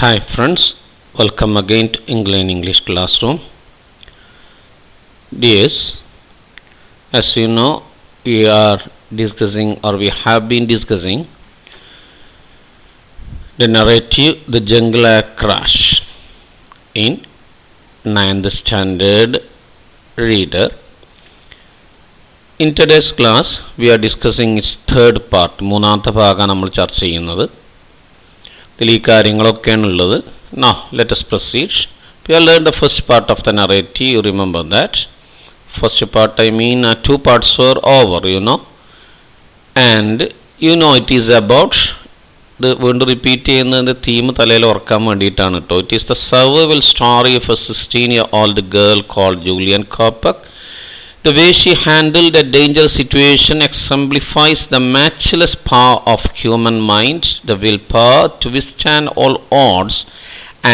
Hi friends, welcome again to Eng-lane English classroom. Dears, as you know, we are discussing or we have been discussing the narrative The Jungle Crash in 9th standard reader. In today's class, we are discussing its third part. മൂന്നാമത്തെ ഭാഗമാണ് നമ്മൾ ചർച്ച ചെയ്യുന്നത്. ഇതിൽ ഈ കാര്യങ്ങളൊക്കെയാണ് ഉള്ളത്. Now, let us proceed. We have learned the first part of the narrative. You remember that. First part, I mean, two parts were over, And, it is about, വീണ്ടും റിപ്പീറ്റ് ചെയ്യുന്നതിൻ്റെ തീം തലയിൽ ഓർക്കാൻ വേണ്ടിയിട്ടാണ് കേട്ടോ. It is the survival story of a 16-year-old girl called Julian Kopak. The way she handled a dangerous situation exemplifies the matchless power of human mind, the willpower to withstand all odds,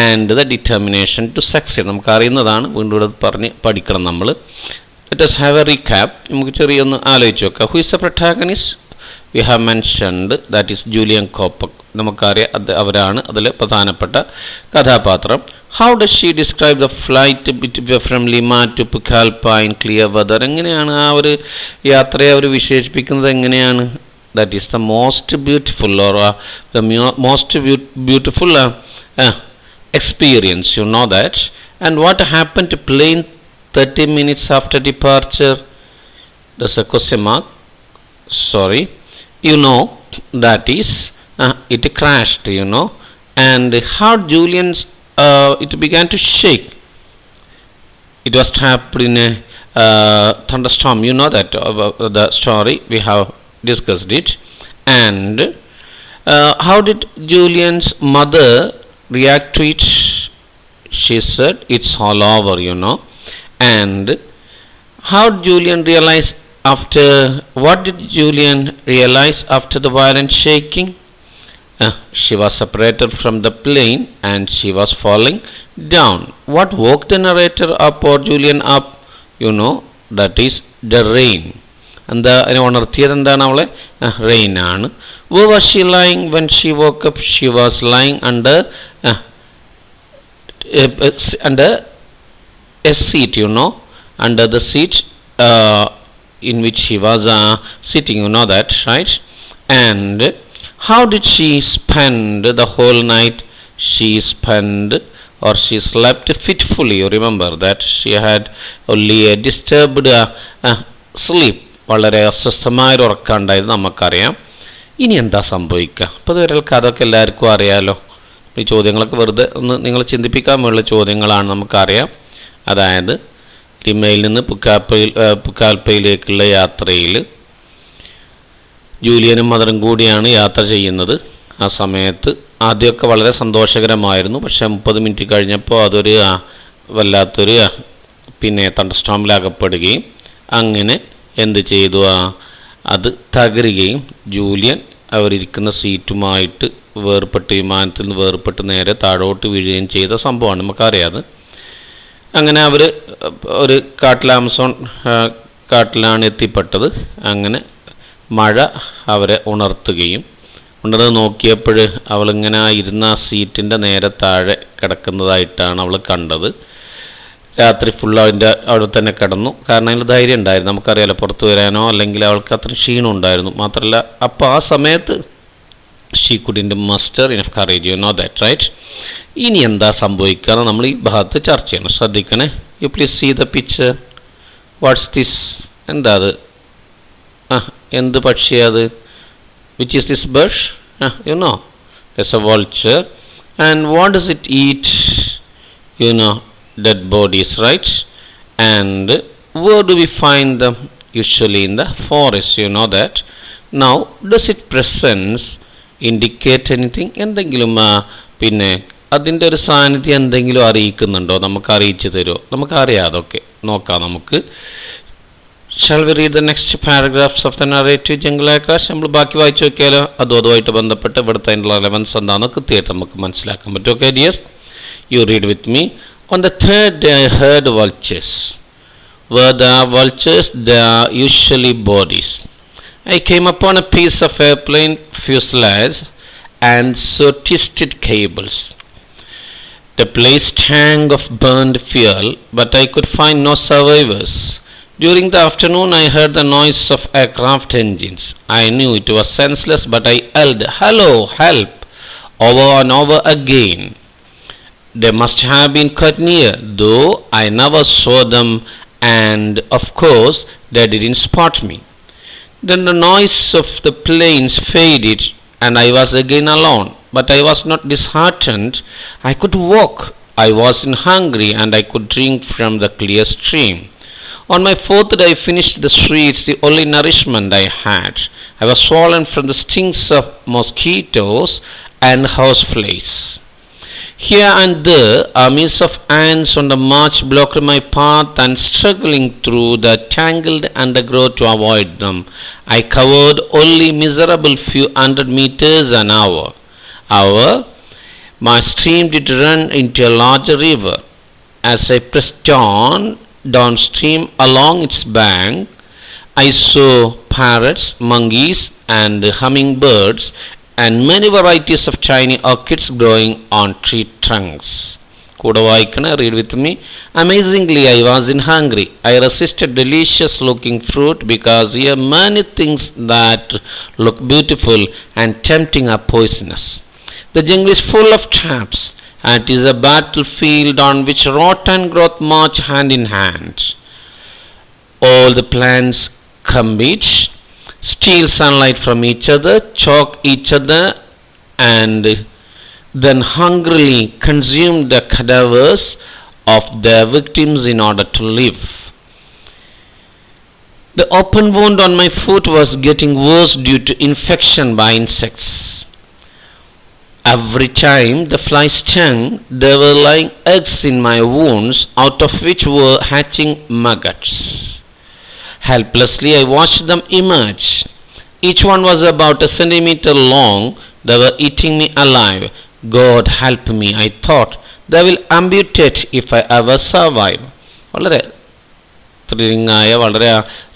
and the determination to succeed. നമുക്ക് അറിയുന്നതാണ്, വീണ്ടും ഇവിടെ പറഞ്ഞ് പഠിക്കണം നമ്മൾ. Let us have a recap. നമുക്ക് ചെറിയൊന്ന് ആലോചിച്ച് നോക്കാം. Who is the protagonist? We have mentioned that is Julian Kopak. നമുക്കറിയാം അവരാണ് അതിലെ പ്രധാനപ്പെട്ട കഥാപാത്രം. How does she describe the flight from Lima to Pucallpa in clear weather? എങ്ങനെയാണ് ആ ഒരു യാത്രയെ അവർ വിശേഷിപ്പിക്കുന്നത് എങ്ങനെയാണ്? That is the most beautiful or the most beautiful experience, you know that. And what happened to plane 30 minutes after departure? There's a question mark. Sorry. That is, it crashed, And how Julian's it began to shake. It was trapped in a thunderstorm. You know that the story. We have discussed it. And how did Julian's mother react to it? She said, "It's all over," And how Julian realized what did Julian realize after the violent shaking? She was separated from the plane and she was falling down. What woke the narrator up or Julian up? That is the rain. And ഉണർത്തിയത് എന്താണ് അവളെ? Rain ആണ്. Where was she lying when she woke up? She was lying under a seat, under the seat in which she was sitting, that, right? And how did she spend the whole night? She slept fitfully. You remember that she had only a disturbed sleep. വളരെ അസ്വസ്ഥമായ ഒരു ഉറക്കം ഉണ്ടായത് നമുക്കറിയാം. ഇനി എന്താ സംഭവിക്കുക? അപ്പോൾ ഇതുവരെ അതൊക്കെ എല്ലാവർക്കും അറിയാമല്ലോ. ഈ ചോദ്യങ്ങളൊക്കെ വെറുതെ ഒന്ന് നിങ്ങൾ ചിന്തിപ്പിക്കാൻ വേണ്ടിയുള്ള ചോദ്യങ്ങളാണ്, നമുക്കറിയാം. അതായത് ലിമയിൽ നിന്ന് പുക്കാൽപ്പയിലേക്കുള്ള യാത്രയിൽ ജൂലിയനും മദറും കൂടിയാണ് യാത്ര ചെയ്യുന്നത്. ആ സമയത്ത് ആദ്യമൊക്കെ വളരെ സന്തോഷകരമായിരുന്നു. പക്ഷേ 30 മിനിറ്റ് കഴിഞ്ഞപ്പോൾ അതൊരു വല്ലാത്തൊരു തണ്ടർസ്റ്റോമിലകപ്പെടുകയും അങ്ങനെ എന്ത് ചെയ്തു, അത് തകരുകയും ജൂലിയൻ അവരിയ്ക്കുന്ന സീറ്റുമായിട്ട് വിമാനത്തിൽ നിന്ന് വേർപെട്ട് നേരെ താഴോട്ട് വീഴുകയും ചെയ്ത സംഭവമാണ്, നമുക്കറിയാതെ. അങ്ങനെ അവർ ഒരു ആമസോൺ കാട്ടിലാണ് എത്തിപ്പെട്ടത്. അങ്ങനെ മഴ അവരെ ഉണർത്തുകയും ഉണർന്ന് നോക്കിയപ്പോൾ അവളിങ്ങനെ ഇരുന്ന ആ സീറ്റിൻ്റെ നേരെ താഴെ കിടക്കുന്നതായിട്ടാണ് അവൾ കണ്ടത്. രാത്രി ഫുൾ അവിടെ തന്നെ കിടന്നു. കാരണം അതിൽ ധൈര്യം ഉണ്ടായിരുന്നു, നമുക്കറിയാലോ, പുറത്തു വരാനോ അല്ലെങ്കിൽ അവൾക്ക് അത്ര ക്ഷീണം ഉണ്ടായിരുന്നു. മാത്രമല്ല അപ്പോൾ ആ സമയത്ത് she couldn't muster enough courage, that, right? ഇനി എന്താ സംഭവിക്കുക നമ്മൾ ഈ ഭാഗത്ത് ചർച്ച ചെയ്യണം. ശ്രദ്ധിക്കണേ. You please see the picture. What's this? എന്താ അത്? എന്ത് പക്ഷിയത്? Which is this bird? It's a vulture. And what does it eat? Dead bodies, right? And where do we find them? Usually in the forest, that. Now, does its presence indicate anything? എന്തെങ്കിലും അതിൻ്റെ ഒരു സാന്നിധ്യം എന്തെങ്കിലും അറിയിക്കുന്നുണ്ടോ? നമുക്ക് അറിയിച്ചു തരുമോ? നമുക്കറിയാം അതൊക്കെ. നോക്കാം നമുക്ക്. Shall we read the next paragraphs of the narrative Jungle Crash? നമ്മൾ ബാക്കി വായിച്ചു നോക്കിയാലോ? അതുമായിട്ട് ബന്ധപ്പെട്ട് ഇവിടുത്തെ റെലവൻസ് എന്താണെന്ന് കൃത്യമായിട്ട് നമുക്ക് മനസ്സിലാക്കാൻ പറ്റും. Okay dears, you read with me. On the third day I heard vultures. Were the vultures? They are usually bodies. I came upon a piece of airplane fuselage and saw twisted cables. The place stank of burned fuel, but I could find no survivors. During the afternoon, I heard the noise of aircraft engines. I knew it was senseless, but I yelled, "Hello, help!" over and over again. They must have been quite near, though I never saw them, and of course, they didn't spot me. Then the noise of the planes faded, and I was again alone. But I was not disheartened. I could walk. I wasn't hungry, and I could drink from the clear stream. On my fourth day, I finished the sweets, the only nourishment I had. I was swollen from the stings of mosquitoes and houseflies. Here and there, armies of ants on the march blocked my path, and struggling through the tangled undergrowth to avoid them, I covered only miserable few hundred meters an hour. However, my stream did run into a larger river. As I pressed on downstream along its bank, I saw parrots, monkeys, and hummingbirds, and many varieties of tiny orchids growing on tree trunks. Kuda vaayikana, read with me. Amazingly, I wasn't hungry. I resisted delicious looking fruit because here many things that look beautiful and tempting are poisonous. The jungle is full of traps, and it is a battlefield on which rot and growth march hand in hand. All the plants compete, steal sunlight from each other, choke each other, and then hungrily consume the cadavers of their victims in order to live. The open wound on my foot was getting worse due to infection by insects. Every time the flies stung, there were lying eggs in my wounds, out of which were hatching maggots. Helplessly, I watched them emerge. Each one was about a centimeter long. They were eating me alive. God help me, I thought. They will amputate if I ever survive. വളരെ ത്രില്ലിംഗായ വളരെ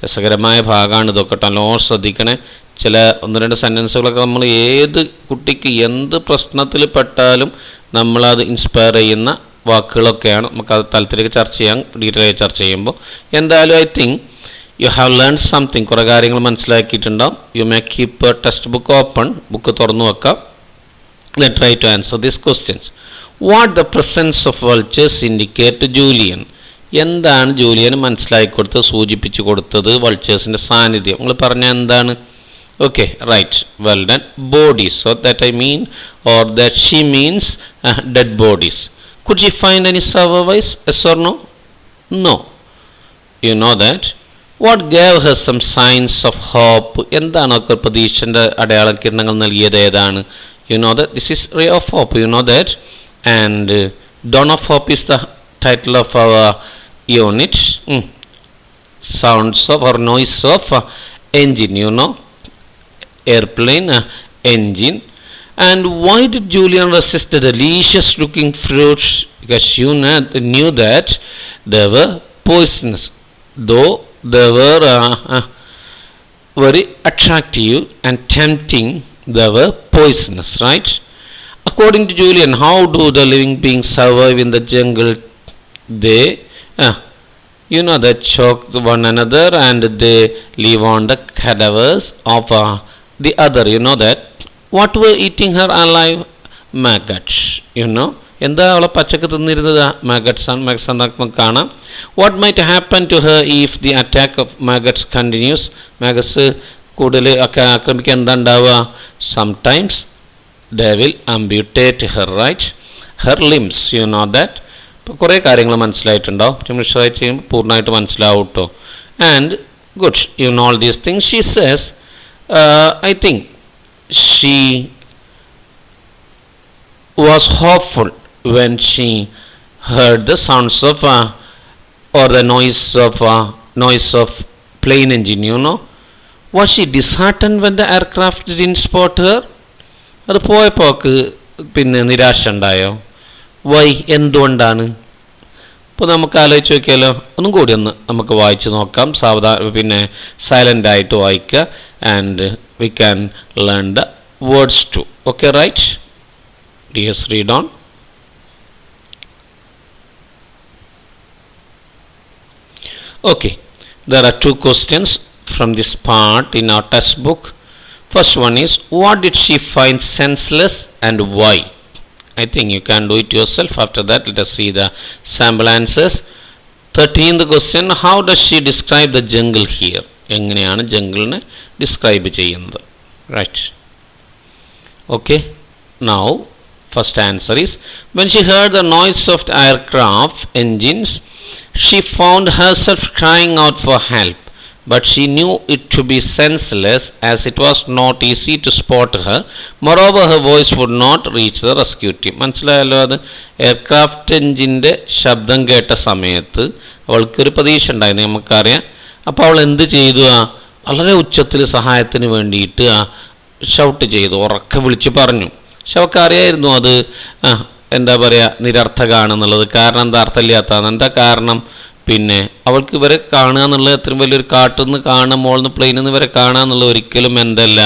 രസകരമായ ഭാഗമാണ് ഇതൊക്കെ. നല്ലോണം ശ്രദ്ധിക്കണേ. ചില ഒന്ന് രണ്ട് സെൻറ്റൻസുകളൊക്കെ നമ്മൾ ഏത് കുട്ടിക്ക് എന്ത് പ്രശ്നത്തിൽ പെട്ടാലും നമ്മളത് ഇൻസ്പയർ ചെയ്യുന്ന വാക്കുകളൊക്കെയാണ്. നമുക്കത് തലത്തിലേക്ക് ചർച്ച ചെയ്യാം, ഡീറ്റെയിൽ ആയി ചർച്ച ചെയ്യുമ്പോൾ. എന്തായാലും I think you have learn something. കുറേ കാര്യങ്ങൾ മനസ്സിലാക്കിയിട്ടുണ്ടാവും. You may keep a text book open. Book തുറന്നു വെക്കാം. Then try to answer these questions. What the presence of vultures indicate to Julian? എന്താണ് ജൂലിയന് മനസ്സിലാക്കി കൊടുത്തത്, സൂചിപ്പിച്ചു കൊടുത്തത് വൾച്ചേഴ്സിൻ്റെ സാന്നിധ്യം? നിങ്ങൾ പറഞ്ഞാൽ എന്താണ്? Okay, right. Well done. Bodies. So that I mean, or that she means dead bodies. Could she find any survivors? Yes or no? No. You know that. What gave her some signs of hope? എന്താണ് അവർക്ക് പ്രതീക്ഷൻ്റെ അടയാള കിരണങ്ങൾ നൽകിയത് ഏതാണ്? You know that this is ray of hope. You know that. And dawn of hope is the title of our unit. Sounds of or noise of engine. You know. Airplane engine. And why did Julian resist the delicious looking fruits? Because you knew that they were poisonous, though they were very attractive and tempting. They were poisonous, right? According to Julian, how do the living beings survive in the jungle? They they choke one another and they live on the cadavers of the other. You know that. What were eating her alive? Maggots. എന്താ അവളെ പച്ചക്ക് തിന്നിരുന്നത്? Maggots ആണ്. Maggots നമുക്ക് കാണാം. What might happen to her if the attack of maggots continues? Maggots കൂടുതൽ ഒക്കെ ആക്രമിക്കാൻ എന്താ ഉണ്ടാവുക? Sometimes they will amputate her, right, her limbs. You know that. ഇപ്പോൾ കുറേ കാര്യങ്ങൾ മനസ്സിലായിട്ടുണ്ടാവും. ട്രൈ ചെയ്യുമ്പോൾ പൂർണ്ണമായിട്ട് മനസ്സിലാവും കേട്ടോ. And good, you know all these things. She says I think she was hopeful when she heard the sounds of or the noise of plane engine. Was she disheartened when the aircraft didn't spot her? അത് പോയപ്പോക്ക് പിന്നെ നിരാശ ഉണ്ടായോ? Y, എന്തുകൊണ്ടാണ്? ഇപ്പോൾ നമുക്ക് ആലോചിച്ച് നോക്കിയാലോ. ഒന്നും കൂടി ഒന്ന് നമുക്ക് വായിച്ച് നോക്കാം. പിന്നെ സൈലൻ്റ് ആയിട്ട് വായിക്കുക. And we can learn the words too. Okay, right? Yes, read on. Okay, there are two questions from this part in our textbook. First one is, what did she find senseless and why? I think you can do it yourself. After that, let us see the sample answers. 13th question, how does she describe the jungle here? എങ്ങനെയാണ് ജംഗിളിനെ describe ചെയ്യുന്നത്? Right. Okay, now first answer is, when she heard the noise of the aircraft engines, she found herself crying out for help, but she knew it to be senseless as it was not easy to spot her. Moreover, her voice would not reach the rescue team. മനസ്സിലായല്ലോ? അത് aircraft എഞ്ചിൻ്റെ ശബ്ദം കേട്ട സമയത്ത് അവൾക്കൊരു പ്രതീക്ഷ ഉണ്ടായിരുന്നു, നമുക്കറിയാം. അപ്പോൾ അവൾ എന്ത് ചെയ്തു? വളരെ ഉച്ചത്തിൽ സഹായത്തിന് വേണ്ടിയിട്ട് ഷൗട്ട് ചെയ്തു, ഉറക്കെ വിളിച്ച് പറഞ്ഞു. പക്ഷെ അവൾക്ക് അറിയായിരുന്നു അത് എന്താ പറയുക, നിരർത്ഥകമാണെന്നുള്ളത്. കാരണം എന്താ അർത്ഥമില്ലാത്തതാണ്? എന്താ കാരണം? പിന്നെ അവൾക്ക് ഇവരെ കാണുക എന്നുള്ളത് അത്രയും വലിയൊരു കാട്ടിൽ നിന്ന് കാണുക, മോളിൽ നിന്ന് പ്ലെയിനിൽ നിന്ന് ഇവരെ കാണുക എന്നുള്ളത് ഒരിക്കലും എന്തല്ല,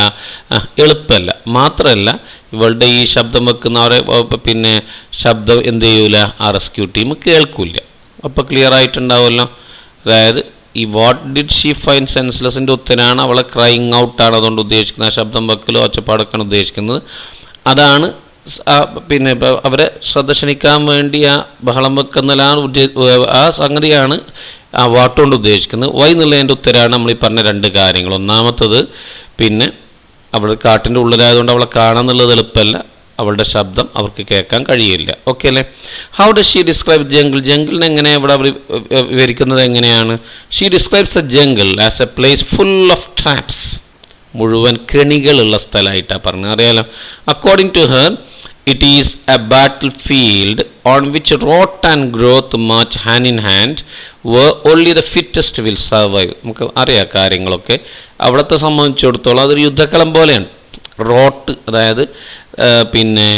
എളുപ്പമല്ല. മാത്രമല്ല, ഇവളുടെ ഈ ശബ്ദം വെക്കുന്നവരെ പിന്നെ ശബ്ദം എന്ത് ചെയ്യൂല, ആ റെസ്ക്യൂ ടീം കേൾക്കില്ല. അപ്പോൾ ക്ലിയർ ആയിട്ടുണ്ടാവുമല്ലോ. അതായത് ഈ വാട്ട് ഡിഡ് ഷീ ഫൈൻ സെൻസ്ലെസ്സിൻ്റെ ഉത്തരമാണ് അവളെ ക്രൈങ് ഔട്ടാണ് അതുകൊണ്ട് ഉദ്ദേശിക്കുന്നത്. ആ ശബ്ദം വെക്കലോ ഒച്ചപ്പാടൊക്കെയാണ് ഉദ്ദേശിക്കുന്നത്. അതാണ് പിന്നെ അവരെ ശ്രദ്ധ ക്ഷണിക്കാൻ വേണ്ടി ആ ബഹളം വെക്കുന്നതിലാണ് ആ സംഗതിയാണ് ആ വാട്ടുകൊണ്ട് ഉദ്ദേശിക്കുന്നത്. വൈ എന്നുള്ളതിൻ്റെ ഉത്തരമാണ് നമ്മൾ ഈ പറഞ്ഞ രണ്ട് കാര്യങ്ങൾ. ഒന്നാമത്തത്, പിന്നെ അവൾ കാട്ടിൻ്റെ ഉള്ളിലായതുകൊണ്ട് അവളെ കാണാന്നുള്ളത് എളുപ്പമല്ല, അവളുടെ ശബ്ദം അവർക്ക് കേൾക്കാൻ കഴിയില്ല. ഓക്കെ അല്ലേ? How does she describe jungle? ജംഗിളിനെ എങ്ങനെ ഇവിടെ വിവരിക്കുന്നത് എങ്ങനെയാണ്? She describes the jungle as a place full of traps. മുഴുവൻ കെണികളുള്ള സ്ഥലമായിട്ടാണ് പറഞ്ഞത്, അറിയാലോ. According to her, it is a battle field on which rot and growth match hand in hand, only the fittest will survive. നമുക്ക് അറിയാം കാര്യങ്ങളൊക്കെ. അവിടത്തെ സംബന്ധിച്ചിടത്തോളം അതൊരു യുദ്ധക്കളം പോലെയാണ്. റോട്ട്, അതായത് പിന്നെ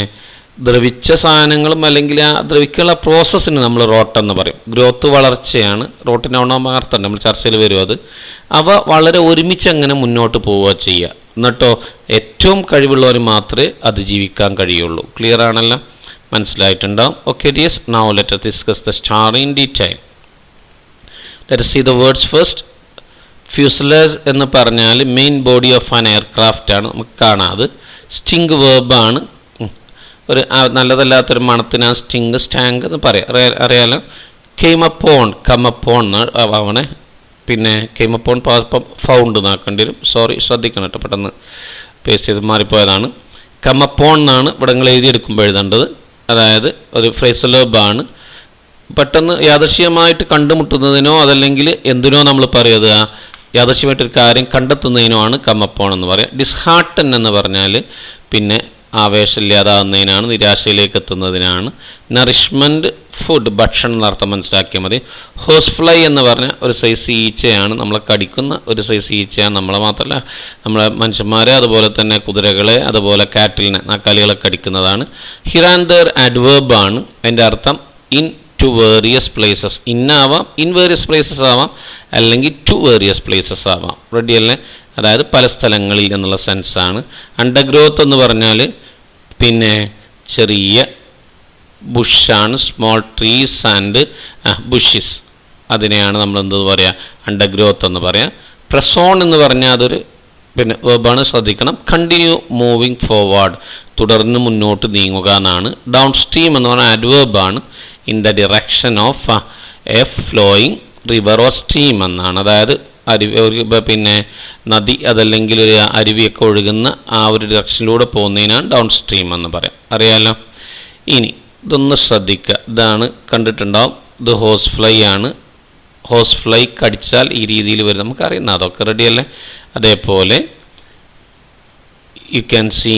ദ്രവിച്ച സാധനങ്ങളും അല്ലെങ്കിൽ ആ ദ്രവിക്കുള്ള പ്രോസസ്സിന് നമ്മൾ റോട്ടെന്ന് പറയും. ഗ്രോത്ത് വളർച്ചയാണ്. റോട്ടിൻ്റെ ഒന്നാമർത്ഥം നമ്മൾ ചർച്ചയിൽ വരും. അത് അവ വളരെ ഒരുമിച്ച് അങ്ങനെ മുന്നോട്ട് പോവുക ചെയ്യുക. എന്നിട്ടോ ഏറ്റവും കഴിവുള്ളവർ മാത്രമേ അതിജീവിക്കാൻ കഴിയുള്ളൂ. ക്ലിയർ ആണല്ലോ? മനസ്സിലായിട്ടുണ്ടാവും. Okay dears, now let us discuss the story in detail. Let us see the words first. Fuselage എന്ന് പറഞ്ഞാൽ main body of an aircraft ആണ്. നമുക്ക് കാണാം, അത് സ്റ്റിങ് വേർബാണ്. ഒരു നല്ലതല്ലാത്തൊരു മണത്തിന് ആ സ്റ്റിങ് സ്റ്റാങ്ക് എന്ന് പറയാം, അറിയാലോ. കെയ്മപ്പോൺ, കമ്മപ്പോൺ ആവണേ. പിന്നെ കെയ്മപ്പോൺ ഫൗണ്ട് എന്നാക്കേണ്ടി വരും. സോറി, ശ്രദ്ധിക്കണം കേട്ടോ, പെട്ടെന്ന് പേസ്റ്റ് ചെയ്ത് മാറിപ്പോയതാണ്. കമ്മപ്പോൺ എന്നാണ് ഇവിടെ നിങ്ങൾ എഴുതിയെടുക്കുമ്പോൾ എഴുതേണ്ടത്. അതായത് ഒരു ഫ്രേസലേബാണ്. പെട്ടെന്ന് യാദൃശ്യമായിട്ട് കണ്ടുമുട്ടുന്നതിനോ അതല്ലെങ്കിൽ എന്തിനോ നമ്മൾ പറയുക, യാദൃശ്യമായിട്ടൊരു കാര്യം കണ്ടെത്തുന്നതിനുമാണ് കമ്മപ്പോൺ എന്ന് പറയുക. ഡിസ്ഹാർട്ടൻ എന്ന് പറഞ്ഞാൽ പിന്നെ ആവേശമില്ലാതാവുന്നതിനാണ്, നിരാശയിലേക്ക് എത്തുന്നതിനാണ്. നറിഷ്മെൻറ്റ്, ഫുഡ്, ഭക്ഷണം എന്നർത്ഥം മനസ്സിലാക്കിയാൽ മതി. ഹോസ് ഫ്ലൈ എന്ന് പറഞ്ഞാൽ ഒരു സൈസ് ഈച്ചയാണ്, നമ്മളെ കടിക്കുന്ന ഒരു സൈസ് ഈച്ചയാണ്. നമ്മളെ മാത്രമല്ല, നമ്മളെ മനുഷ്യന്മാരെ, അതുപോലെ തന്നെ കുതിരകളെ, അതുപോലെ കാറ്റിലിനെ, നാക്കാലികളെ കടിക്കുന്നതാണ്. ഹിറാൻഡർ അഡ്വേർബാണ്. അതിൻ്റെ അർത്ഥം ഇൻ ടു വേരിയസ് പ്ലേസസ്. ഇന്നാവാം, ഇൻ വേരിയസ് പ്ലേസസ് ആവാം, അല്ലെങ്കിൽ ടു വേരിയസ് പ്ലേസസ് ആവാം. റെഡി അല്ലേ? അതായത് പല സ്ഥലങ്ങളിൽ എന്നുള്ള സെൻസാണ്. അണ്ടർഗ്രോത്ത് എന്ന് പറഞ്ഞാൽ പിന്നെ ചെറിയ ബുഷാണ്, സ്മോൾ ട്രീസ് ആൻഡ് ബുഷിസ്. അതിനെയാണ് നമ്മൾ എന്ത് പറയുക, അണ്ടർഗ്രോത്ത് എന്ന് പറയാം. പ്രസോൺ എന്ന് പറഞ്ഞാൽ അതൊരു പിന്നെ വേർബാണ്, ശ്രദ്ധിക്കണം. കണ്ടിന്യൂ മൂവിങ് ഫോർവേഡ്, തുടർന്ന് മുന്നോട്ട് നീങ്ങുക എന്നാണ്. ഡൗൺ സ്ട്രീം എന്ന് പറഞ്ഞാൽ അഡ്വേർബാണ്. In the direction of a flowing river or stream എന്നാണ്. അതായത് പിന്നെ നദി അതല്ലെങ്കിൽ ഒരു അരുവിയൊക്കെ ഒഴുകുന്ന ആ ഒരു ഡയറക്ഷനിലൂടെ പോകുന്നതിനാണ് ഡൗൺ സ്ട്രീം എന്ന് പറയാം, അറിയാലോ. ഇനി ഇതൊന്ന് ശ്രദ്ധിക്കുക, ഇതാണ് കണ്ടിട്ടുണ്ടാവും. ഇത് ഹോസ് ഫ്ലൈ ആണ്. ഹോസ് ഫ്ലൈ കടിച്ചാൽ ഈ രീതിയിൽ വരും, നമുക്കറിയുന്ന അതൊക്കെ റെഡിയല്ലേ. അതേപോലെ you can see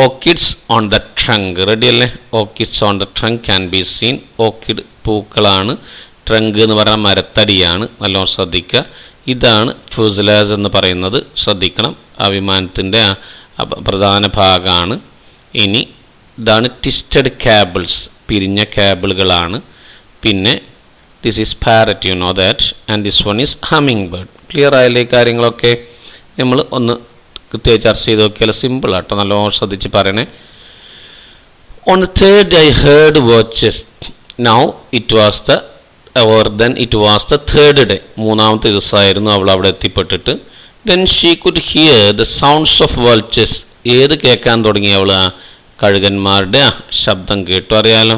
orchids on the trunk. റെഡിയല്ലേ? Orchids on the trunk can be seen. Orchid പൂക്കളാണ്. ട്രങ്ക് എന്ന് പറഞ്ഞാൽ മരത്തടിയാണ്. നല്ലോണം ശ്രദ്ധിക്കുക. ഇതാണ് ഫ്യൂസലേജ് എന്ന് പറയുന്നത്, ശ്രദ്ധിക്കണം. ആ വിമാനത്തിൻ്റെ പ്രധാന ഭാഗമാണ്. ഇനി ഇതാണ് ട്വിസ്റ്റഡ് കേബിൾസ്, പിരിഞ്ഞ കേബിളുകളാണ്. പിന്നെ this is parrot, U know that. And this one is humming bird. Clear ആയില്ലേ കാര്യങ്ങളൊക്കെ? നമ്മൾ ഒന്ന് കൃത്യമായി ചർച്ച ചെയ്ത് നോക്കിയാൽ സിമ്പിളാട്ടോ, നല്ലോണം ശ്രദ്ധിച്ച് പറയണേ. On the third I heard watches. Now it was the or then it was the third day. മൂന്നാമത്തെ ദിവസമായിരുന്നു അവൾ അവിടെ എത്തിപ്പെട്ടിട്ട്. Then she could hear the sounds of vultures. ഏത് കേൾക്കാൻ തുടങ്ങി അവൾ? കഴുകന്മാരുടെ ശബ്ദം കേട്ടു, അറിയാലോ.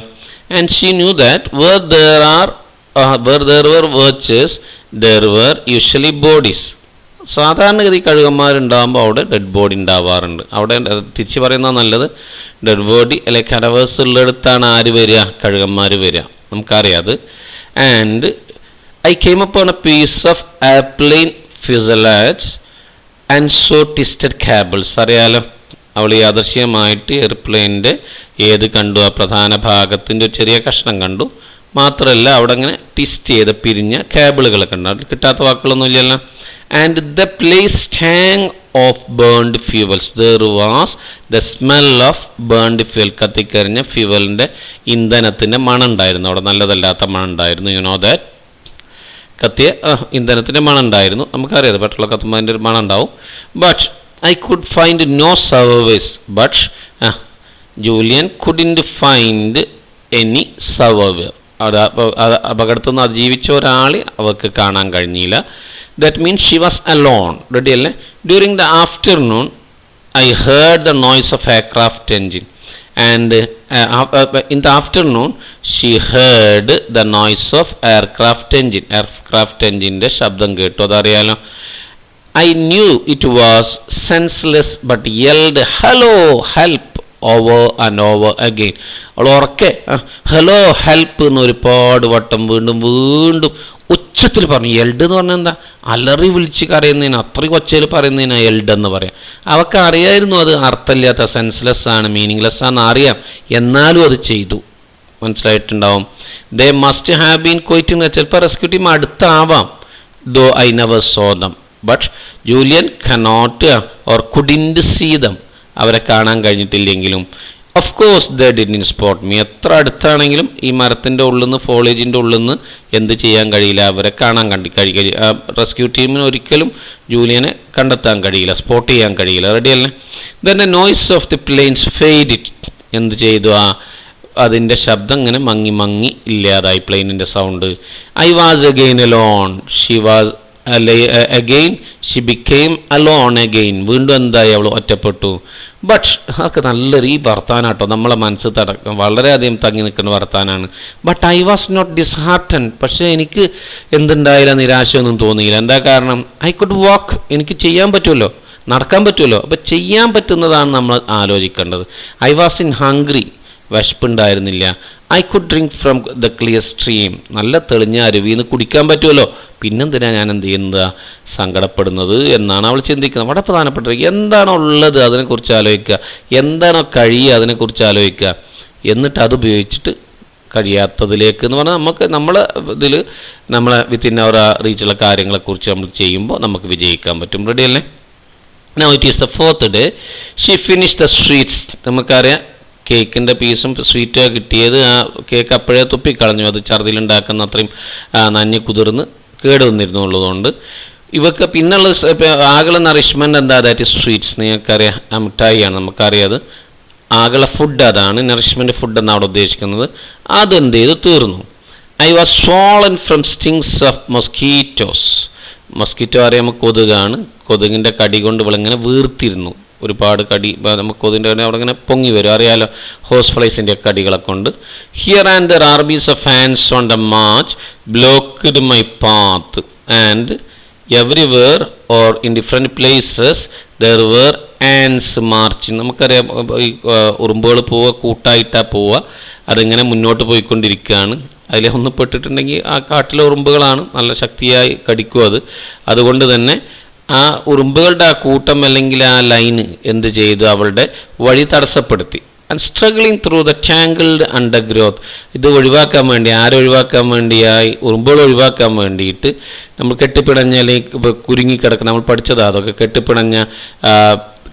And she knew that where there were vultures, there were usually bodies. സാധാരണഗതി കഴുകന്മാരുണ്ടാകുമ്പോൾ അവിടെ ഡെഡ് ബോഡി ഉണ്ടാവാറുണ്ട്. അവിടെ തിരിച്ച് പറയുന്നത് നല്ലത്, ഡെഡ് ബോഡി അല്ലെങ്കിൽ കടവേഴ്സ് ഉള്ളിടത്താണ് ആര് വരിക? കഴുകന്മാർ വരിക, നമുക്കറിയാം അത്. And I came upon a piece of airplane fuselage and so twisted cables. അറിയാലോ, അവൾ യാദൃശ്യമായിട്ട് എയർപ്ലെയിനിൻ്റെ ഏത് കണ്ടു? ആ പ്രധാന ഭാഗത്തിൻ്റെ ഒരു ചെറിയ കഷ്ണം കണ്ടു. മാത്രമല്ല അവിടെ അങ്ങനെ ട്വിസ്റ്റ് ചെയ്ത് പിരിഞ്ഞ കേബിളുകളൊക്കെ ഉണ്ട്. അതിൽ കിട്ടാത്ത വാക്കുകളൊന്നും ഇല്ലല്ലോ. And the place tang of burned fuels. There was the smell of burned fuel. കത്തിക്കരിഞ്ഞ ഫ്യൂവലിൻ്റെ ഇന്ധനത്തിൻ്റെ മണം ഉണ്ടായിരുന്നു അവിടെ, നല്ലതല്ലാത്ത മണം ഉണ്ടായിരുന്നു. യു നോ ദാറ്റ്, കത്തിയ ഇന്ധനത്തിൻ്റെ മണം ഉണ്ടായിരുന്നു, നമുക്കറിയാം. പെട്രോൾ കത്തുമ്പോൾ അതിൻ്റെ ഒരു മണം ഉണ്ടാവും. But I could find no survivors. But Julian couldn't find any survivor. അപകടത്തിൽ നിന്ന് അതിജീവിച്ച ഒരാളെ അവർക്ക് കാണാൻ കഴിഞ്ഞില്ല. That means she was alone. Ready അല്ലേ? During the afternoon I heard the noise of aircraft engine. And in the afternoon she heard the noise of aircraft engine. Aircraft എൻജിൻ്റെ ശബ്ദം കേട്ടു, അതറിയാലോ. I knew it was senseless but yelled hello help over and over again. അവൾ ഉറക്കെ hello help എന്ന് ഒരുപാട് വട്ടം വീണ്ടും വീണ്ടും ഉച്ചത്തിൽ പറഞ്ഞു. എൽഡ് എന്ന് പറഞ്ഞാൽ എന്താ? അലറി വിളിച്ച് കരയുന്നതിന്, അത്രയും ഒച്ചയിൽ പറയുന്നതിനാ എൽഡ് എന്ന് പറയാം. അവൾക്ക് അറിയായിരുന്നു അത് അർത്ഥമില്ലാത്ത, സെൻസ്ലെസ് ആണ്, മീനിങ്ലെസ് ആണെന്ന് അറിയാം, എന്നാലും അത് ചെയ്തു. മനസ്സിലായിട്ടുണ്ടാവും. They must have been quite. ചിലപ്പോൾ റെസ്ക്യൂ ടീം അടുത്താവാം. Though I never saw them. But Julian cannot or couldn't see them. അവരെ കാണാൻ കഴിഞ്ഞിട്ടില്ലെങ്കിലും of course they didn't spot me. എത്ര അടുത്താണെങ്കിലും ഈ മരത്തിൻ്റെ ഉള്ളിൽ നിന്ന്, ഫോളേജിൻ്റെ ഉള്ളിൽ നിന്ന് എന്ത് ചെയ്യാൻ കഴിയില്ല? അവരെ കാണാൻ കഴിയില്ല. റെസ്ക്യൂ ടീമിന് ഒരിക്കലും ജൂലിയനെ കണ്ടെത്താൻ കഴിയില്ല, സ്പോട്ട് ചെയ്യാൻ കഴിയില്ല. റെഡിയല്ലേ? Then the noise of the planes faded. എന്ത് ചെയ്തു? അതിൻ്റെ ശബ്ദം ഇങ്ങനെ മങ്ങി മങ്ങി ഇല്ലാതായി, പ്ലെയിനിൻ്റെ sound. I was again alone. She was again she became alone again. വീണ്ടും എന്തായി? അവൾ ഒറ്റപ്പെട്ടു. ബട്ട് അതൊക്കെ നല്ലൊരു ഈ വർത്താനാട്ടോ, നമ്മളെ മനസ്സ് വളരെയധികം തങ്ങി നിൽക്കുന്ന വർത്താനാണ്. But I was not dishearten. പക്ഷേ എനിക്ക് എന്തുണ്ടായില്ല, നിരാശയൊന്നും തോന്നിയില്ല. എന്താ കാരണം? I could walk. എനിക്ക് ചെയ്യാൻ പറ്റുമല്ലോ, നടക്കാൻ പറ്റുമല്ലോ. അപ്പോൾ ചെയ്യാൻ പറ്റുന്നതാണ് നമ്മൾ ആലോചിക്കേണ്ടത്. I was in hungry. വിശപ്പുണ്ടായിരുന്നില്ല. I could drink from the clear stream. നല്ല തെളിഞ്ഞ അരുവിയിൽ നിന്ന് കുടിക്കാൻ പറ്റുമല്ലോ. പിന്നെന്തിനാ ഞാൻ എന്ത് ചെയ്യുന്നത്, സങ്കടപ്പെടുന്നത് എന്നാണ് അവൾ ചിന്തിക്കുന്നത്. വളരെ പ്രധാനപ്പെട്ട എന്താണോ ഉള്ളത് അതിനെക്കുറിച്ച് ആലോചിക്കുക, എന്താണോ കഴിയുക അതിനെക്കുറിച്ച് ആലോചിക്കുക, എന്നിട്ട് അത് ഉപയോഗിച്ചിട്ട് കഴിയാത്തതിലേക്ക് എന്ന് പറഞ്ഞാൽ നമ്മളെ ഇതിൽ നമ്മളെ വിത്തിൻ അവർ റീച്ചുള്ള കാര്യങ്ങളെക്കുറിച്ച് നമ്മൾ ചെയ്യുമ്പോൾ നമുക്ക് വിജയിക്കാൻ പറ്റും. റെഡി അല്ലേ? Now it is the fourth day. She finish the sweets. നമുക്കറിയാം കേക്കിൻ്റെ പീസും സ്വീറ്റും കിട്ടിയത്. ആ കേക്ക് അപ്പോഴേ തുപ്പിക്കളഞ്ഞു. അത് ഛർദിലുണ്ടാക്കുന്ന അത്രയും നഞ്ഞ് കുതിർന്ന് കേടുവന്നിരുന്നുള്ളതുകൊണ്ട് ഇവക്ക് പിന്നുള്ള ആകെ നറിഷ്മെൻറ്റ് എന്താ? That is sweets. നിങ്ങൾക്കറിയാം, ആ മിഠായിയാണ്, നമുക്കറിയാം. ആകെ ഫുഡ് അതാണ്, നറിഷ്മെൻറ്റ് ഫുഡ് എന്നാണ് അവിടെ ഉദ്ദേശിക്കുന്നത്. അതെന്ത് ചെയ്ത് തീർന്നു. I was swollen from stings of mosquitoes. Mosquito അറിയാം, കൊതുകാണ്. കൊതുകിൻ്റെ കടി കൊണ്ട് ഇവളിങ്ങനെ വീർത്തിരുന്നു. ഒരുപാട് കടി നമുക്ക് കൊതിൻ്റെ അവിടെ ഇങ്ങനെ പൊങ്ങി വരും, അറിയാലോ, ഹോസ് ഫ്ലൈസിൻ്റെ കടികളൊക്കെ ഉണ്ട്. Here and there armies of ants on the march blocked my path and everywhere or in different places there were ants marching. നമുക്കറിയാം ഈ ഉറുമ്പുകൾ പോവുക, കൂട്ടായിട്ടാണ് പോവുക. അതിങ്ങനെ മുന്നോട്ട് പോയിക്കൊണ്ടിരിക്കുകയാണ്. അതിൽ ഒന്ന് പെട്ടിട്ടുണ്ടെങ്കിൽ ആ കാട്ടിലെ ഉറുമ്പുകളാണ്, നല്ല ശക്തിയായി കടിക്കും അത്. അതുകൊണ്ട് തന്നെ ആ ഉറുമ്പുകളുടെ ആ കൂട്ടം അല്ലെങ്കിൽ ആ ലൈന് എന്ത് ചെയ്തു? അവളുടെ വഴി തടസ്സപ്പെടുത്തി. And struggling through the tangled under growth. ഇത് ഒഴിവാക്കാൻ വേണ്ടി, ആരൊഴിവാക്കാൻ വേണ്ടിയായി? ഉറുമ്പുകൾ ഒഴിവാക്കാൻ വേണ്ടിയിട്ട് നമ്മൾ കെട്ടിപ്പിടഞ്ഞ അല്ലെങ്കിൽ കുരുങ്ങിക്കിടക്കുന്ന, നമ്മൾ പഠിച്ചതാണ് അതൊക്കെ, കെട്ടിപ്പിടഞ്ഞ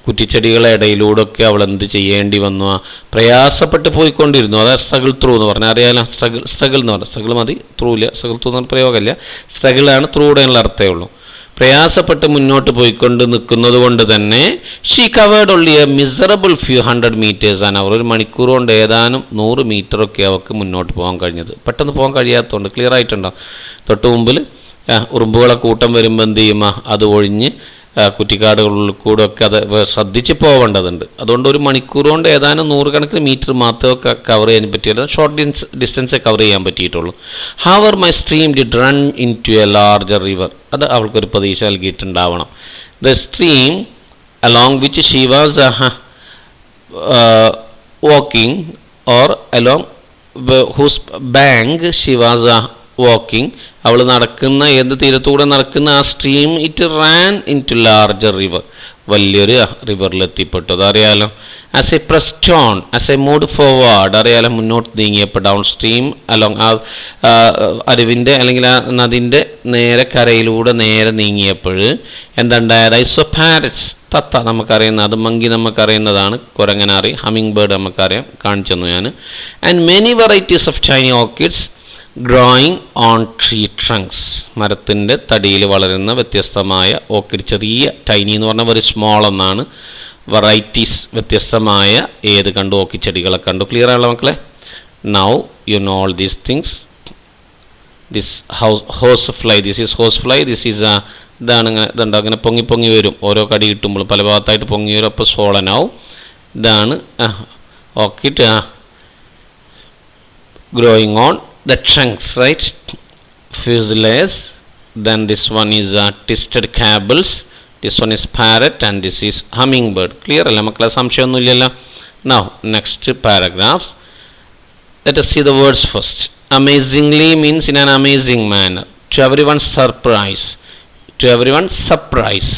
കുറ്റിച്ചെടികളുടെ ഇടയിലൂടെയൊക്കെ അവൾ എന്ത് ചെയ്യേണ്ടി വന്നു? പ്രയാസപ്പെട്ട് പോയിക്കൊണ്ടിരുന്നു. അതായത് സ്ട്രഗിൾ ത്രൂ എന്ന് പറഞ്ഞാൽ അറിയാലോ. സ്ട്രഗിൾ എന്ന് പറഞ്ഞാൽ സ്ട്രഗിൾ മതി, ത്രൂ ഇല്ല. സ്ട്രഗിൾ ത്രൂ എന്ന് പറഞ്ഞ പ്രയോഗമില്ല, സ്ട്രഗിളാണ്, ത്രൂടെയുള്ള അർത്ഥമേ ഉള്ളൂ. പ്രയാസപ്പെട്ട് മുന്നോട്ട് പോയിക്കൊണ്ട് നിൽക്കുന്നത് കൊണ്ട് തന്നെ she covered only A miserable few 100 meters ആണ് അവർ. ഒരു മണിക്കൂർ കൊണ്ട് ഏതാനും 100 മീറ്ററൊക്കെ അവർക്ക് മുന്നോട്ട് പോകാൻ കഴിഞ്ഞത്. പെട്ടെന്ന് പോകാൻ കഴിയാത്തതുകൊണ്ട് ക്ലിയർ ആയിട്ടുണ്ടാവും. തൊട്ട് മുമ്പിൽ ഉറുമ്പുകളെ കൂട്ടം വരുമ്പോൾ എന്ത് ചെയ്യുക, അത് ഒഴിഞ്ഞ് കുറ്റിക്കാടുകളിൽ കൂടെ ഒക്കെ അത് ശ്രദ്ധിച്ച് പോവേണ്ടതുണ്ട്. അതുകൊണ്ട് ഒരു മണിക്കൂർ കൊണ്ട് ഏതാനും 100 കണക്കിന് മീറ്റർ മാത്രമേ കവർ ചെയ്യാൻ പറ്റിയുള്ളൂ. ഷോർട്ട് ഡിസ്റ്റൻസേ കവർ ചെയ്യാൻ പറ്റിയിട്ടുള്ളൂ. However my stream did run into a larger river. അത് അവൾക്കൊരു പ്രതീക്ഷ നൽകിയിട്ടുണ്ടാവണം. The stream along which she was walking or along whose bank she was walking, അവൾ നടക്കുന്ന ഏത് തീരത്തൂടെ നടക്കുന്ന ആ stream it ran into larger river, വലിയൊരു റിവറിലെത്തിപ്പെട്ടു. അതറിയാലോ. As I pressed on, as I moved forward, അറിയാലോ മുന്നോട്ട് നീങ്ങിയപ്പോൾ ഡൗൺ സ്ട്രീം അലോങ് ആ അരുവിൻ്റെ അല്ലെങ്കിൽ ആ നദിൻ്റെ നേരെ കരയിലൂടെ നേരെ നീങ്ങിയപ്പോൾ എന്തുണ്ടായത്? ഐസോ പാരറ്റ്സ്, തത്ത നമുക്കറിയുന്ന, അത് മങ്കി നമുക്കറിയുന്നതാണ്, കുരങ്ങനാറി, ഹമ്മിങ് ബേർഡ് നമുക്കറിയാം, കാണിച്ചു തന്നു ഞാൻ. And many varieties of tiny orchids growing on tree trunks, മരത്തിൻ്റെ തടിയിൽ വളരുന്ന വ്യത്യസ്തമായ ഓർക്കിഡ്, ചെറിയ ടൈനി എന്ന് പറഞ്ഞാൽ വെരി സ്മോൾ എന്നാണ്. വെറൈറ്റീസ് വ്യത്യസ്തമായ ഏത് കണ്ടു? ഓർക്കിഡ് ചെടികളെ കണ്ടു. ക്ലിയർ ആണല്ലോ മക്കളെ? Now you know all these things. This horse fly, this is horse fly, this is ഇതാണ് ഇങ്ങനെ, ഇതുണ്ട് അങ്ങനെ പൊങ്ങി പൊങ്ങി വരും. ഓരോ കടി കിട്ടുമ്പോൾ പല ഭാഗത്തായിട്ട് പൊങ്ങി വരും. അപ്പോൾ സോളനാവും. ഇതാണ് orchid growing on the trunks, right? Fuselage. Then this one is twisted cables. This one is parrot and this is hummingbird. Clear alla makkala? സംശയമൊന്നും ഇല്ലല്ലോ. Now next paragraphs. Let us see the words first. Amazingly means in an amazing manner. To everyone's surprise. To everyone's surprise,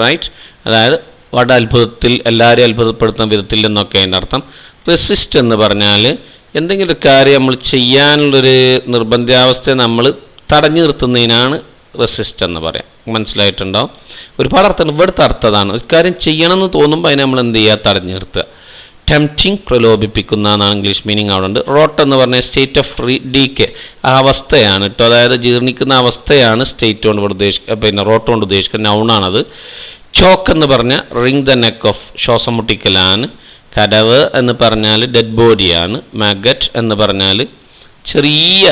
right? അതായത് വളരെ അത്ഭുതത്തിൽ, എല്ലാവരെയും അത്ഭുതപ്പെടുത്തുന്ന വിധത്തിൽ എന്നൊക്കെ അതിൻ്റെ അർത്ഥം. റെസിസ്റ്റ് എന്ന് പറഞ്ഞാൽ എന്തെങ്കിലും ഒരു കാര്യം നമ്മൾ ചെയ്യാനുള്ളൊരു നിർബന്ധാവസ്ഥയെ നമ്മൾ തടഞ്ഞു നിർത്തുന്നതിനാണ് റെസിസ്റ്റ് എന്ന് പറയാം. മനസ്സിലായിട്ടുണ്ടാവും. ഒരുപാട് അർത്ഥം ഇവിടുത്തെ അർത്ഥതാണ്. ഒരു കാര്യം ചെയ്യണമെന്ന് തോന്നുമ്പോൾ അതിനെ നമ്മൾ എന്ത് ചെയ്യുക? തടഞ്ഞു നിർത്തുക. ടെംപ്റ്റിംഗ്, പ്രലോഭിപ്പിക്കുന്ന എന്നാണ് ഇംഗ്ലീഷ് മീനിങ് അവിടെ ഉണ്ട്. റോട്ട് എന്ന് പറഞ്ഞാൽ സ്റ്റേറ്റ് ഓഫ് ഡീക്കെ, ആ അവസ്ഥയാണ് കേട്ടോ. അതായത് ജീർണിക്കുന്ന അവസ്ഥയാണ് സ്റ്റേറ്റ് കൊണ്ട് ഇവിടെ ഉദ്ദേശിക്കുക, പിന്നെ റോട്ട് കൊണ്ട് ഉദ്ദേശിക്കുന്ന നൗണാണത്. ചോക്ക് എന്ന് പറഞ്ഞാൽ റിങ് ദ നെക്ക് ഓഫ്, ശ്വാസം മുട്ടിക്കലാണ്. കടവ് എന്ന് പറഞ്ഞാൽ ഡെഡ് ബോഡിയാണ്. മാഗറ്റ് എന്ന് പറഞ്ഞാൽ ചെറിയ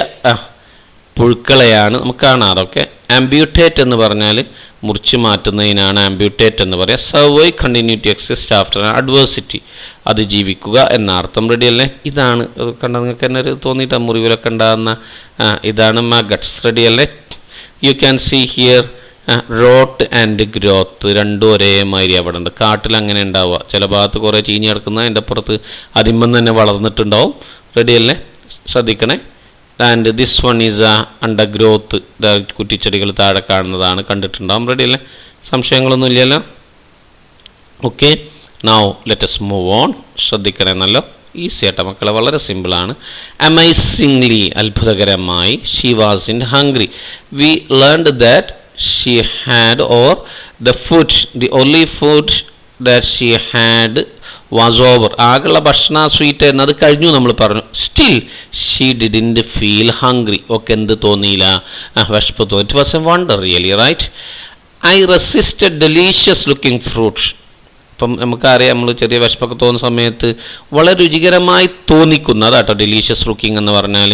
പുഴുക്കളെയാണ് നമുക്ക് കാണാറൊക്കെ. ആംബ്യൂട്ടേറ്റ് എന്ന് പറഞ്ഞാൽ മുറിച്ച് മാറ്റുന്നതിനാണ് ആംബ്യൂട്ടേറ്റ് എന്ന് പറയുക. Survive, continue to exist after adversity, അതിജീവിക്കുക എന്ന അർത്ഥം. റെഡി അല്ലേ? ഇതാണ് കണ്ട നിങ്ങൾക്ക് തന്നെ ഒരു തോന്നിയിട്ട് മുറിവിലൊക്കെ ഉണ്ടാകുന്ന ഇതാണ് മാഗറ്റ്സ്. റെഡി അല്ലേ? You can see here rot and growth രണ്ടും ഒരേമാതിരി അവിടെ ഉണ്ട്. കാട്ടിൽ അങ്ങനെ ഉണ്ടാവുക. ചില ഭാഗത്ത് കുറേ ചീഞ്ഞ് കിടക്കുന്ന, അതിൻ്റെ അപ്പുറത്ത് അതിമ്മം തന്നെ വളർന്നിട്ടുണ്ടാവും. റെഡി അല്ലേ? ശ്രദ്ധിക്കണേ. And this one is undergrowth, കുറ്റിച്ചെടികൾ താഴെ കാണുന്നതാണ്, കണ്ടിട്ടുണ്ടാവും. റെഡി അല്ലേ? സംശയങ്ങളൊന്നും ഇല്ലല്ലോ? Okay, now let us move on. ശ്രദ്ധിക്കണേ, നല്ല ഈസി ആയിട്ടാ മക്കളെ, വളരെ സിമ്പിളാണ്. അമേസിംഗ്ലി, അത്ഭുതകരമായി. She was in hungry. We learned that she had, or the food, the only food that she had was over. ആകെയുള്ള ഭക്ഷണ സ്വീറ്റ് എന്നത് കഴിഞ്ഞു നമ്മൾ പറഞ്ഞു. Still she didn't feel hungry. Okay എന്ത് തോന്നിയില്ല? വിശപ്പ് തോന്നി. It was a wonder really, right? I resisted delicious looking fruits. ഇപ്പം നമുക്കറിയാം, നമ്മൾ ചെറിയ വിശപ്പൊക്കെ തോന്നുന്ന സമയത്ത് വളരെ രുചികരമായി തോന്നിക്കുന്നതാട്ടോ ഡെലീഷ്യസ് ലുക്കിംഗ് എന്ന് പറഞ്ഞാൽ.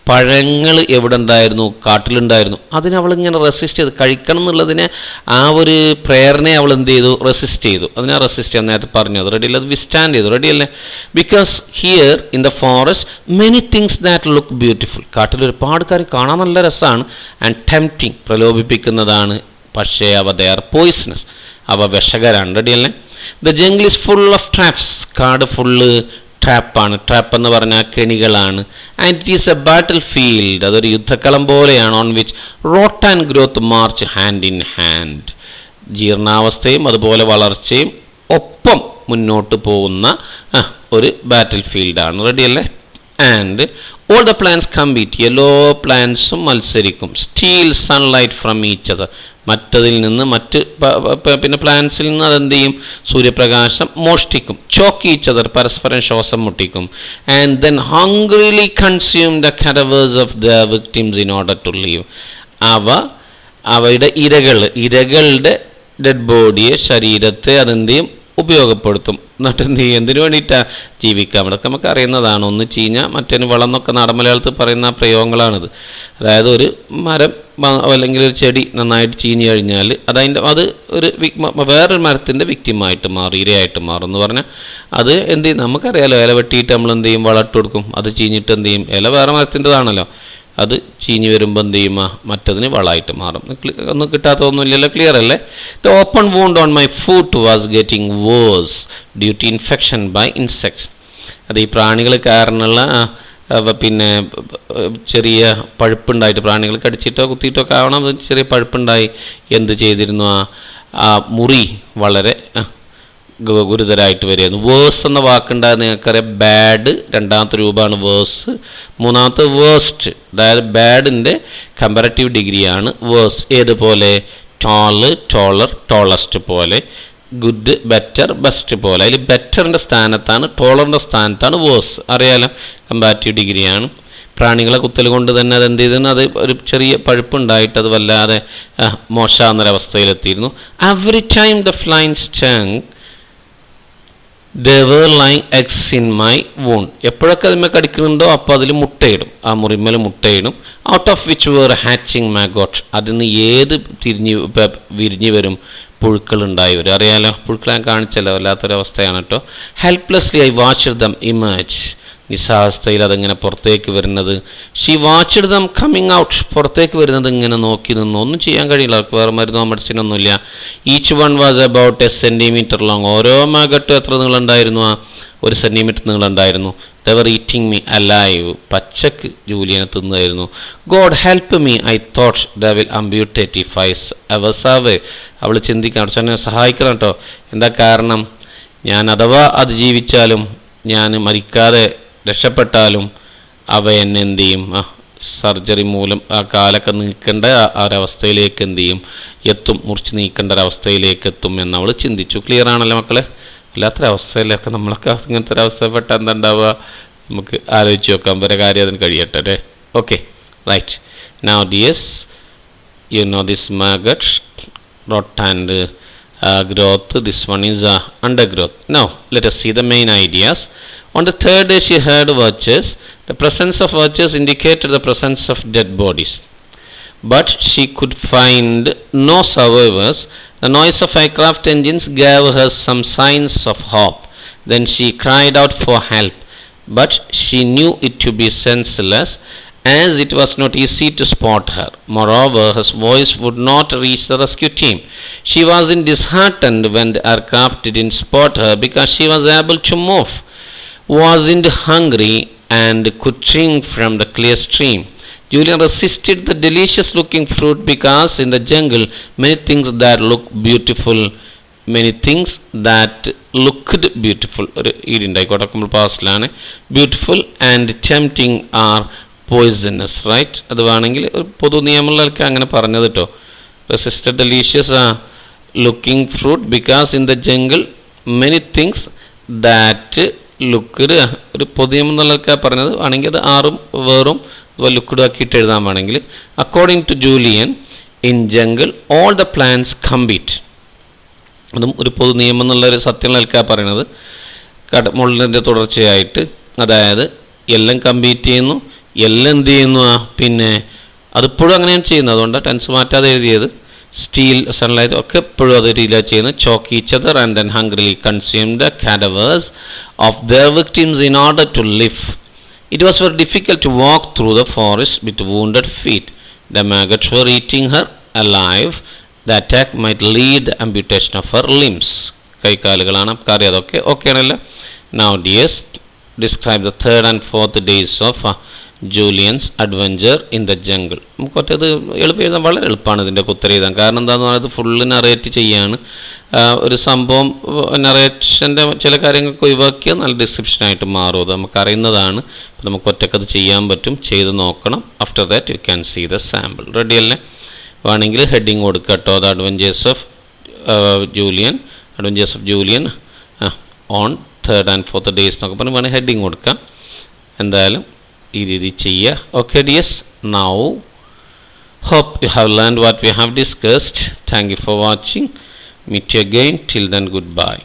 പഴങ്ങൾ എവിടെ ഉണ്ടായിരുന്നു? കാട്ടിലുണ്ടായിരുന്നു. അതിനവളിങ്ങനെ റെസിസ്റ്റ് ചെയ്തു. കഴിക്കണം എന്നുള്ളതിനെ, ആ ഒരു പ്രേരണയെ അവൾ എന്ത് ചെയ്തു? റെസിസ്റ്റ് ചെയ്തു. അതിനെ റെസിസ്റ്റ് ചെയ്യാൻ നേരത്തെ പറഞ്ഞത്. റെഡി അല്ലേ? അത് വിസ്റ്റാൻഡ് ചെയ്തു. റെഡി അല്ലേ? Because here in the forest many things that look beautiful. കാട്ടിൽ ഒരുപാട് കാര്യം കാണാൻ നല്ല രസമാണ്. ആൻഡ് ടെംപ്റ്റിംഗ്, പ്രലോഭിപ്പിക്കുന്നതാണ്. പക്ഷേ അവ ദേ ആർ പോയിസണസ്, അവ വിഷകരാണ്. റെഡി അല്ലേ? The jungle is full of traps. കാട് ഫുള്ള് ട്രാപ്പാണ്. ട്രാപ്പ് എന്ന് പറഞ്ഞാൽ കെണികളാണ്. And it is a battle field, അതൊരു യുദ്ധക്കളം പോലെയാണ്. On which rot and growth march hand in hand. ജീർണാവസ്ഥയും അതുപോലെ വളർച്ചയും ഒപ്പം മുന്നോട്ട് പോകുന്ന ഒരു ബാറ്റിൽ ഫീൽഡാണ്. റെഡി അല്ലേ? And all the plants compete, എല്ലാ പ്ലാന്റ്സും മത്സരിക്കും. Steal sunlight from each other, മറ്റതിൽ നിന്ന് പിന്നെ പ്ലാന്റ്സിൽ നിന്ന് അതെന്ത് ചെയ്യും? സൂര്യപ്രകാശം മോഷ്ടിക്കും. ചോക്ക് ഈച്ച് അതർ, പരസ്പരം ശ്വാസം മുട്ടിക്കും. And then hungrily consume the cadavers of the victims in order to live. അവ അവയുടെ ഇരകളുടെ ഡെഡ് ബോഡിയെ, ശരീരത്തെ അതെന്ത് ചെയ്യും, ഉപയോഗപ്പെടുത്തും. എന്നിട്ട് എന്ത് ചെയ്യും, എന്തിനു വേണ്ടിയിട്ടാണ്, ജീവിക്കാം. അവിടെയൊക്കെ നമുക്ക് അറിയുന്നതാണ്. ഒന്ന് ചീഞ്ഞാൽ മറ്റേന് വളം എന്നൊക്കെ നാടൻ മലയാളത്തിൽ പറയുന്ന പ്രയോഗങ്ങളാണിത്. അതായത് ഒരു മരം അല്ലെങ്കിൽ ഒരു ചെടി നന്നായിട്ട് ചീഞ്ഞു കഴിഞ്ഞാൽ അത് ഒരു വേറൊരു മരത്തിൻ്റെ വിക്റ്റിമായിട്ട് മാറും, ഇരയായിട്ട് മാറും എന്ന് പറഞ്ഞാൽ അത് എന്ത് ചെയ്യും, നമുക്കറിയാലോ, ഇല വെട്ടിയിട്ട് നമ്മൾ എന്ത് ചെയ്യും, വളമിട്ട് കൊടുക്കും. അത് ചീഞ്ഞിട്ട് എന്ത് ചെയ്യും, ഇല വേറെ മരത്തിൻ്റെതാണല്ലോ, അത് ചീഞ്ഞ് വരുമ്പോൾ എന്ത് ചെയ്യും, മറ്റതിന് വളമായിട്ട് മാറും. ഒന്നും കിട്ടാത്തതൊന്നുമില്ലല്ലോ, ക്ലിയർ അല്ലേ? The open wound on my foot was getting worse due to infection by insects. അത് ഈ പ്രാണികൾ കാരണമുള്ള പിന്നെ ചെറിയ പഴുപ്പുണ്ടായിട്ട്, പ്രാണികൾ കടിച്ചിട്ടോ കുത്തിയിട്ടോ ഒക്കെ ആവണം, ചെറിയ പഴുപ്പുണ്ടായി എന്ത് ചെയ്തിരുന്നു, ആ മുറി വളരെ ഗുരുതരമായിട്ട് വരികയായിരുന്നു. വേഴ്സ് എന്ന വാക്കുണ്ടായിരുന്നു നിങ്ങൾക്കറിയാം. ബാഡ് രണ്ടാമത്തെ രൂപമാണ് വേഴ്സ്, മൂന്നാമത്തെ വേഴ്സ്റ്റ്. അതായത് ബാഡിൻ്റെ കമ്പാരറ്റീവ് ഡിഗ്രിയാണ് വേഴ്സ്. ഏതുപോലെ, ടോള്, ടോളർ, ടോളസ്റ്റ് പോലെ, ഗുഡ്, ബെറ്റർ, ബെസ്റ്റ് പോലെ. അതിൽ ബെറ്ററിൻ്റെ സ്ഥാനത്താണ്, ടോളറിൻ്റെ സ്ഥാനത്താണ് വേഴ്സ്. അറിയാലോ, കമ്പാരറ്റീവ് ഡിഗ്രിയാണ്. പ്രാണികളെ കുത്തൽ കൊണ്ട് തന്നെ അത് എന്ത് ചെയ്തിരുന്നു, അത് ഒരു ചെറിയ പഴുപ്പുണ്ടായിട്ട് അത് വല്ലാതെ മോശമാകുന്നൊരവസ്ഥയിലെത്തിയിരുന്നു. Every time the flies stung they were lying eggs in my wound. എപ്പോഴൊക്കെ അതിന്മേൽ കടിക്കുന്നുണ്ടോ അപ്പോൾ അതിൽ മുട്ടയിടും, ആ മുറിമേൽ മുട്ടയിടും. Out of which were hatching maggot. അതിന് ഏത് വിരിഞ്ഞ് വരും, പുഴുക്കൾ ഉണ്ടായി വരും. അറിയാലോ, പുഴുക്കൾ ഞാൻ കാണിച്ചല്ലോ, വല്ലാത്തൊരവസ്ഥയാണ് കേട്ടോ. Helplessly I watched dum image. നിസ്സാവസ്ഥയിൽ അതെങ്ങനെ പുറത്തേക്ക് വരുന്നത്. She watched dum coming out. പുറത്തേക്ക് വരുന്നത് ഇങ്ങനെ നോക്കി നിന്നു. ഒന്നും ചെയ്യാൻ കഴിയില്ല, അവർക്ക് വേറെ മരുന്നോ മെഡിസിനൊന്നുമില്ല. Each one was about a centimetre long. ഓരോ മാഗട്ടും എത്ര നീളുണ്ടായിരുന്നു, 1 സെൻറ്റിമീറ്റർ നീളുണ്ടായിരുന്നു. They were eating me alive. പച്ചക്ക് ജൂലിയനെ തിന്നായിരുന്നു. God help me, I thought they will amputate if I ever survive. അവൾ ചിന്തിക്കണം, പക്ഷെ എന്നെ സഹായിക്കണം കേട്ടോ. എന്താ കാരണം, ഞാൻ അഥവാ അത് ജീവിച്ചാലും, ഞാൻ മരിക്കാതെ രക്ഷപ്പെട്ടാലും അവ എന്നെ എന്ത് ചെയ്യും, സർജറി മൂലം ആ കാലൊക്കെ നീക്കേണ്ട ഒരവസ്ഥയിലേക്ക് എന്ത് ചെയ്യും, എത്തും, മുറിച്ച് നീക്കേണ്ട ഒരവസ്ഥയിലേക്ക് എത്തും എന്നവൾ ചിന്തിച്ചു. ക്ലിയർ ആണല്ലോ മക്കളെ? അല്ലാത്തൊരവസ്ഥയിലൊക്കെ നമ്മളൊക്കെ ഇങ്ങനത്തെ ഒരവസ്ഥപ്പെട്ട എന്താ ഉണ്ടാവുക, നമുക്ക് ആലോചിച്ച് നോക്കാം. വരെ കാര്യം അതിന് കഴിയട്ടെ അല്ലേ? Okay, right. Now dears, you know this maggot, rot and growth. This one is undergrowth. Now let us see the main ideas. On the third day she heard vultures. The presence of vultures indicated the presence of dead bodies, but she could find no survivors. The noise of aircraft engines gave her some signs of hope. Then she cried out for help, but she knew it to be senseless, as it was not easy to spot her. Moreover, her voice would not reach the rescue team. She was disheartened when the aircraft didn't spot her because she was able to move, wasn't hungry, and could drink from the clear stream. Julian resisted the delicious looking fruit because in the jungle many things that look beautiful, ഒരു ഈടുണ്ടായിക്കോട്ടെ, നമ്മൾ പാസ്റ്റിലാണ്. Beautiful and tempting are poisonous, right? അത് വേണമെങ്കിൽ ഒരു പൊതു നിയമങ്ങളിലൊക്കെ അങ്ങനെ പറഞ്ഞത് കേട്ടോ. Resisted delicious looking fruit because in the jungle many things that look, ഒരു പൊതുനിയമം എന്നുള്ളതൊക്കെ പറഞ്ഞത് ആണെങ്കിൽ അത് ആറും വേറും അതുപോലെ ലുക്കിഡ് ആക്കിയിട്ട് എഴുതാൻ വേണമെങ്കിൽ. According to Julian, in jungle all the plants compete. അതും ഒരു പൊതു നിയമം എന്നുള്ളൊരു സത്യം നിൽക്കാൻ പറയണത് മുള്ളിൻ്റെ തുടർച്ചയായിട്ട്. അതായത് എല്ലാം കമ്പീറ്റ് ചെയ്യുന്നു, എല്ലാം എന്ത് ചെയ്യുന്നു, പിന്നെ അതിപ്പോഴും അങ്ങനെയാണ് ചെയ്യുന്നത്. അതുകൊണ്ടാണ് ടെൻസ് മാറ്റാതെ എഴുതിയത്. സ്റ്റീൽ, സൺലൈറ്റ് ഒക്കെ എപ്പോഴും അത് രീതിയിലാണ് ചെയ്യുന്നത്. Choke each other and then hungrily consume the cadavers of their victims in order to live. It was very difficult to walk through the forest with wounded feet. The maggots were eating her alive. The attack might lead the amputation of her limbs. കൈകാലുകളാണ് കാര്യം, അതൊക്കെ okay ആണല്ലോ. Now dears, describe the third and fourth days of Julian's adventure in the jungle. നമുക്ക് ഒറ്റത് എളുപ്പം എഴുതാൻ വളരെ എളുപ്പമാണ് ഇതിൻ്റെ ഉത്തരം എഴുതാൻ. കാരണം എന്താണെന്ന് പറയുന്നത് ഫുള്ള് നറേറ്റ് ചെയ്യാണ്. ഒരു സംഭവം നറേഷൻ്റെ ചില കാര്യങ്ങൾക്ക് ഒഴിവാക്കിയാൽ നല്ല ഡിസ്ക്രിപ്ഷനായിട്ട് മാറും. അത് നമുക്കറിയുന്നതാണ്. അപ്പോൾ നമുക്ക് ഒറ്റക്കത് ചെയ്യാൻ പറ്റും, ചെയ്ത് നോക്കണം. After that you can see the sample. Ready അല്ലേ? വേണമെങ്കിൽ ഹെഡിങ് കൊടുക്കുക കേട്ടോ. The adventures of Julian on third and fourth days എന്നൊക്കെ പറഞ്ഞ് വേണമെങ്കിൽ ഹെഡിങ് കൊടുക്കാം. എന്തായാലും ഈ രീതി ചെയ്യുക. Okay dears, now Hope you have learned what we have discussed. Thank you for watching. Meet you again. Till then, goodbye.